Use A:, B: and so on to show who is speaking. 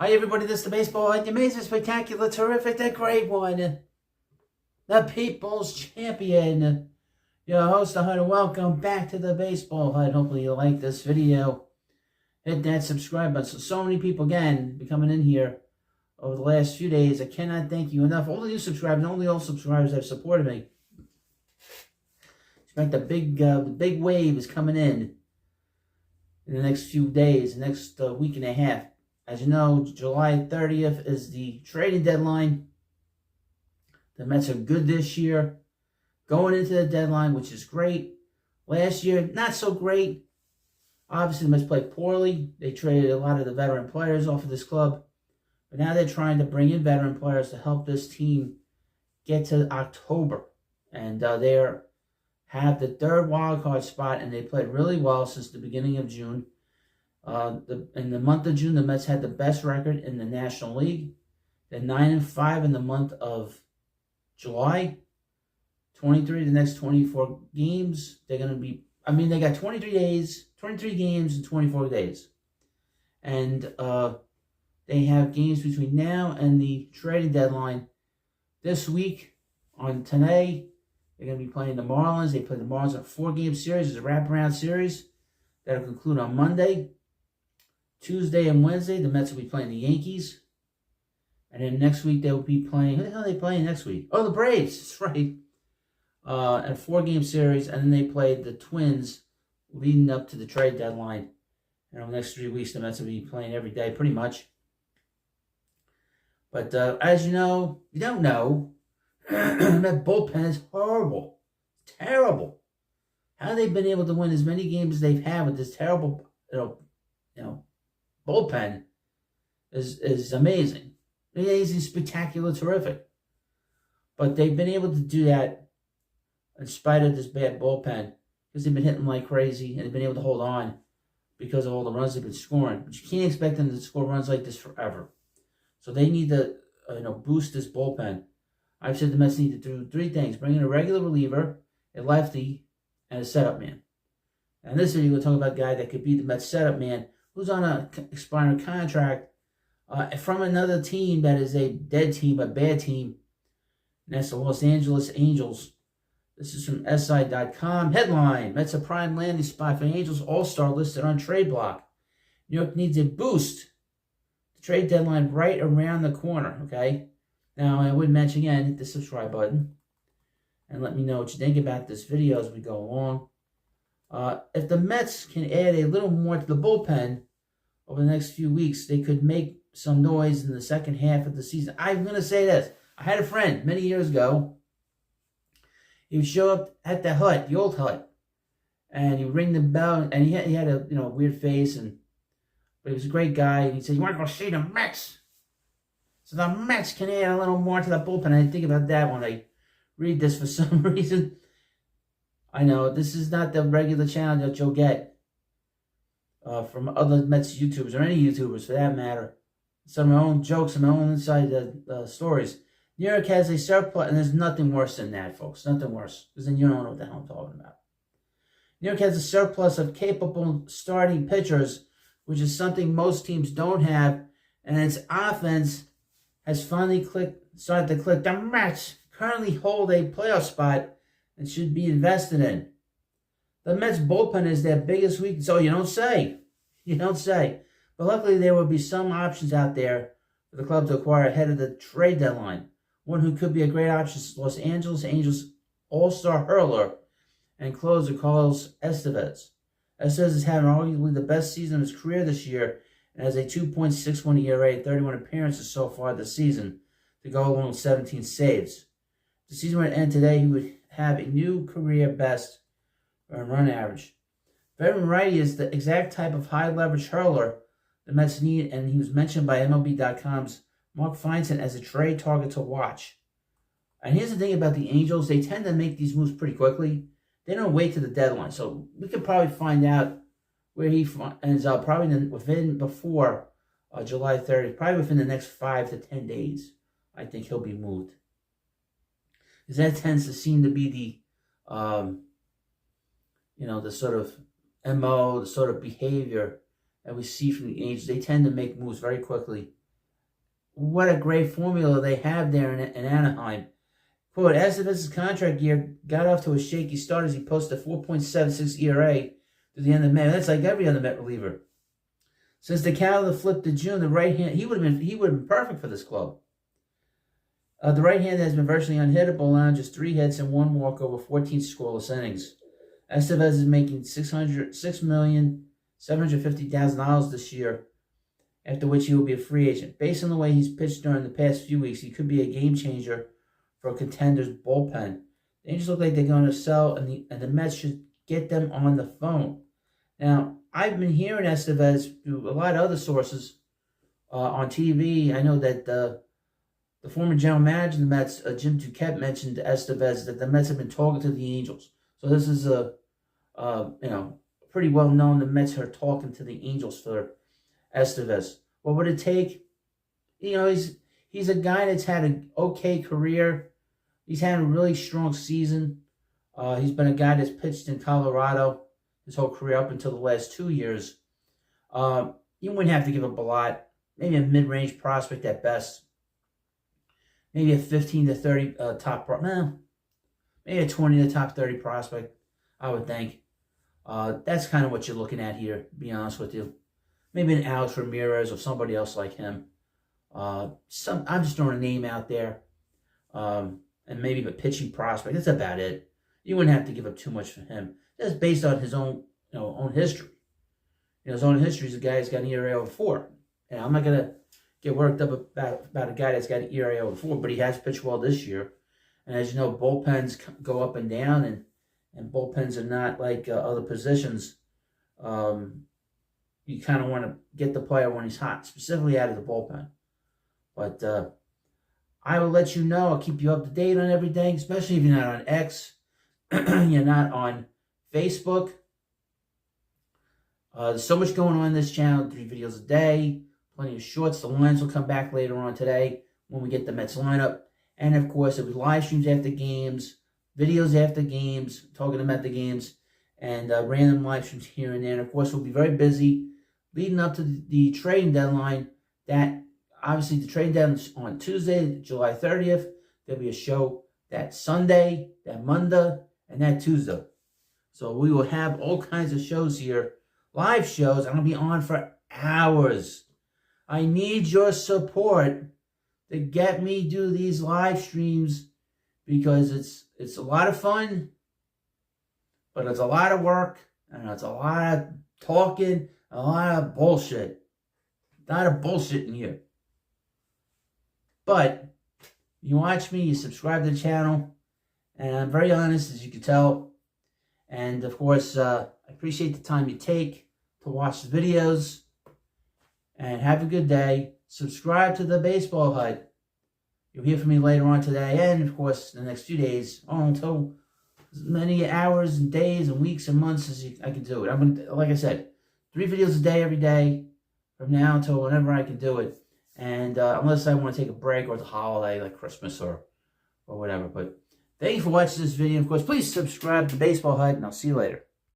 A: Hi everybody, this is the baseball, the amazing, spectacular, terrific, the great one, the people's champion, your host, the Hut, and welcome back to the Baseball Hut. Hopefully you like this video. Hit that subscribe button. So many people, again, be coming in here over the last few days. I cannot thank you enough. All the new subscribers, all the old subscribers that have supported me. Expect the big wave is coming in the next few days, the next week and a half. As you know, July 30th is the trading deadline. The Mets are good this year. Going into the deadline, which is great. Last year, not so great. Obviously, the Mets played poorly. They traded a lot of the veteran players off of this club. But now they're trying to bring in veteran players to help this team get to October. And they have the third wild card spot, and they played really well since the beginning of June. In the month of June, the Mets had the best record in the National League. They're 9-5 in the month of July. 23 the next 24 games. They're going to be, they got 23 games in 24 days. And they have games between now and the trading deadline. This week, on today, they're going to be playing the Marlins. They play the Marlins in a 4-game series. It's a wraparound series that'll conclude on Monday. Tuesday and Wednesday, the Mets will be playing the Yankees. And then next week, they'll be playing... Who the hell are they playing next week? Oh, the Braves. That's right. In a 4-game series. And then they played the Twins leading up to the trade deadline. And over the next 3 weeks, the Mets will be playing every day, pretty much. But as you know, you don't know, that bullpen is horrible. It's terrible. How they've been able to win as many games as they've had with this terrible, bullpen is amazing. Amazing, spectacular, terrific. But they've been able to do that in spite of this bad bullpen because they've been hitting like crazy and they've been able to hold on because of all the runs they've been scoring. But you can't expect them to score runs like this forever. So they need to boost this bullpen. I've said the Mets need to do 3 things. Bring in a regular reliever, a lefty, and a setup man. And in this video, we'll talk about a guy that could be the Mets setup man who's on an expiring contract from another team that is a dead team, a bad team. And that's the Los Angeles Angels. This is from SI.com. Headline, Mets a prime landing spot for Angels All-Star listed on trade block. New York needs a boost. The trade deadline right around the corner, okay? Now, I would mention again, hit the subscribe button. And let me know what you think about this video as we go along. If the Mets can add a little more to the bullpen over the next few weeks, they could make some noise in the second half of the season. I'm going to say this. I had a friend many years ago. He would show up at the hut, the old hut, and he would ring the bell, and he had a weird face, but he was a great guy. And he said, "You want to go see the Mets? So the Mets can add a little more to the bullpen." I think about that when I read this for some reason. I know this is not the regular channel that you'll get from other Mets YouTubers or any YouTubers for that matter. Some of my own jokes and my own inside stories. New York has a surplus, and there's nothing worse than that, folks. Nothing worse, because then you don't know what the hell I'm talking about. New York has a surplus of capable starting pitchers, which is something most teams don't have, and its offense has finally started to click. The Mets currently hold a playoff spot and should be invested in. The Mets bullpen is their biggest weakness. Oh, you don't say. You don't say. But luckily, there will be some options out there for the club to acquire ahead of the trade deadline. One who could be a great option is Los Angeles Angels all-star hurler and closer Carlos Estevez. Estevez is having arguably the best season of his career this year and has a 2.61 ERA, 31 appearances so far this season to go along with 17 saves. If the season would end today, he would have a new career best run average. Veteran righty is the exact type of high-leverage hurler the Mets need, and he was mentioned by MLB.com's Mark Feinstein as a trade target to watch. And here's the thing about the Angels. They tend to make these moves pretty quickly. They don't wait to the deadline. So we could probably find out where he ends up probably before July 30th, probably within the next 5 to 10 days. I think he'll be moved. Because that tends to seem to be the sort of MO, the sort of behavior that we see from the Angels. They tend to make moves very quickly what a great formula they have there in Anaheim. Quote, Estevez's contract year got off to a shaky start as he posted a 4.76 ERA to the end of May. That's like every other Met reliever. Since the calendar flipped to June, the right hand he would have been perfect for this club. The right hand has been virtually unhittable, allowing just 3 hits and 1 walk over 14 scoreless innings. Estevez is making $6,750,000 this year, after which he will be a free agent. Based on the way he's pitched during the past few weeks, he could be a game changer for a contender's bullpen. The Angels look like they're going to sell, and the Mets should get them on the phone. Now, I've been hearing Estevez through a lot of other sources on TV. I know that the former general manager of the Mets, Jim Duquette, mentioned to Estevez that the Mets have been talking to the Angels. So this is pretty well known. The Mets are talking to the Angels for Estevez. What would it take? He's a guy that's had an okay career. He's had a really strong season. He's been a guy that's pitched in Colorado his whole career up until the last 2 years. You wouldn't have to give up a lot. Maybe a mid-range prospect at best. Maybe a 15 to 30 maybe a 20 to top 30 prospect, I would think. That's kind of what you're looking at here, to be honest with you. Maybe an Alex Ramirez or somebody else like him. I'm just throwing a name out there. And maybe a pitching prospect. That's about it. You wouldn't have to give up too much for him. That's based on his own history. His own history is a guy that's got an ERA over 4. And I'm not going to get worked up about a guy that's got an ERA over 4, but he has pitched well this year. And as you know, bullpens go up and down, and bullpens are not like other positions. You kind of want to get the player when he's hot, specifically out of the bullpen. But I will let you know. I'll keep you up to date on everything, especially if you're not on X, you're not on Facebook. There's so much going on in this channel, 3 videos a day, plenty of shorts. The lines will come back later on today when we get the Mets lineup. And, of course, it was live streams after games, videos after games, talking about the games, and random live streams here and there. And, of course, we'll be very busy leading up to the trading deadline. That, obviously, the trading deadline is on Tuesday, July 30th. There'll be a show that Sunday, that Monday, and that Tuesday. So we will have all kinds of shows here, live shows. I'm going to be on for hours. I need your support to get me do these live streams, because it's a lot of fun, but it's a lot of work, and it's a lot of talking, a lot of bullshit. A lot of bullshit in here. But you watch me, you subscribe to the channel, and I'm very honest, as you can tell. And of course, I appreciate the time you take to watch the videos. And have a good day. Subscribe to the Baseball Hut. You'll hear from me later on today, and of course the next few days, until as many hours and days and weeks and months as I can do it. I'm gonna, like I said, 3 videos a day every day from now until whenever I can do it. And unless I want to take a break or it's a holiday like Christmas or whatever. But thank you for watching this video. Of course, please subscribe to Baseball Hut, and I'll see you later.